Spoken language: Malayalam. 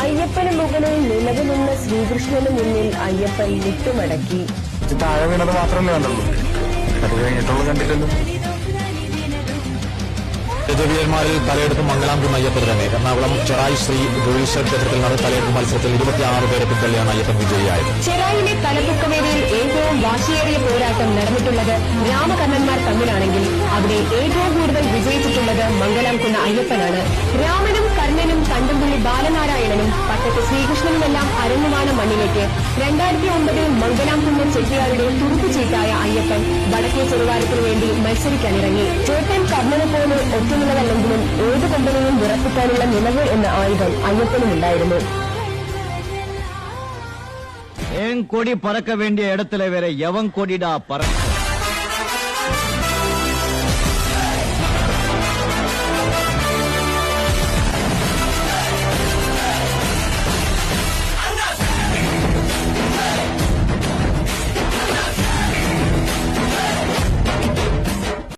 അയ്യപ്പന് മുകളിൽ നിലവിലുള്ള ശ്രീകൃഷ്ണന് മുന്നിൽ അയ്യപ്പൻ വിട്ടുമടക്കി. താഴെ വീണത് മാത്രമല്ലേ കണ്ടുള്ളൂ, അത് കഴിഞ്ഞിട്ടുള്ള കണ്ടില്ലല്ലോ. രജവീരന്മാരിൽ തലയെടുപ്പ് മംഗലാംകുന്ന് അയ്യപ്പൻ തന്നെ. എറണാകുളം ചെറായി ശ്രീ ജോയിശ്വർ ക്ഷേത്രത്തിൽ നടന്ന തലയെടുപ്പ് മത്സരത്തിൽ 26 പേരെ പിന്തള്ളിയാണ് അയ്യപ്പൻ വിജയിയായത്. ചെറായിലെ തലപ്പൊക്കവേദിയിൽ ഏറ്റവും വാശിയേറിയ പോരാട്ടം നടന്നിട്ടുള്ളത് രാമകർണന്മാർ തമ്മിലാണെങ്കിൽ അവിടെ ഏറ്റവും കൂടുതൽ വിജയിച്ചിട്ടുള്ളത് മംഗലാംകുന്ന് അയ്യപ്പനാണ്. രാമനും കർണനും കണ്ടംപുള്ളി ബാലനാരായണനും പട്ടത്ത് ശ്രീകൃഷ്ണനുമെല്ലാം അരങ്ങുവാണ മണ്ണിലേക്ക് 2009 മംഗലാംകുന്ന് ചെട്ടിയാരുടെ തുറുപ്പുചീട്ടായ അയ്യപ്പൻ വടക്കേ ചെറുവാരത്തിനു വേണ്ടി മത്സരിക്കാനിറങ്ങി. ചോട്ടൻ കർണനെ പോലെ ഒറ്റമുള്ളതല്ലെങ്കിലും ഏത് കൊമ്പനെയും വിറപ്പിക്കാനുള്ള നിലവ് എന്ന ആയുധം അയ്യപ്പനുമുണ്ടായിരുന്നു. கொடி பறக்க வேண்டிய இடத்துல வேற எவன் கொடிடா பறக்க.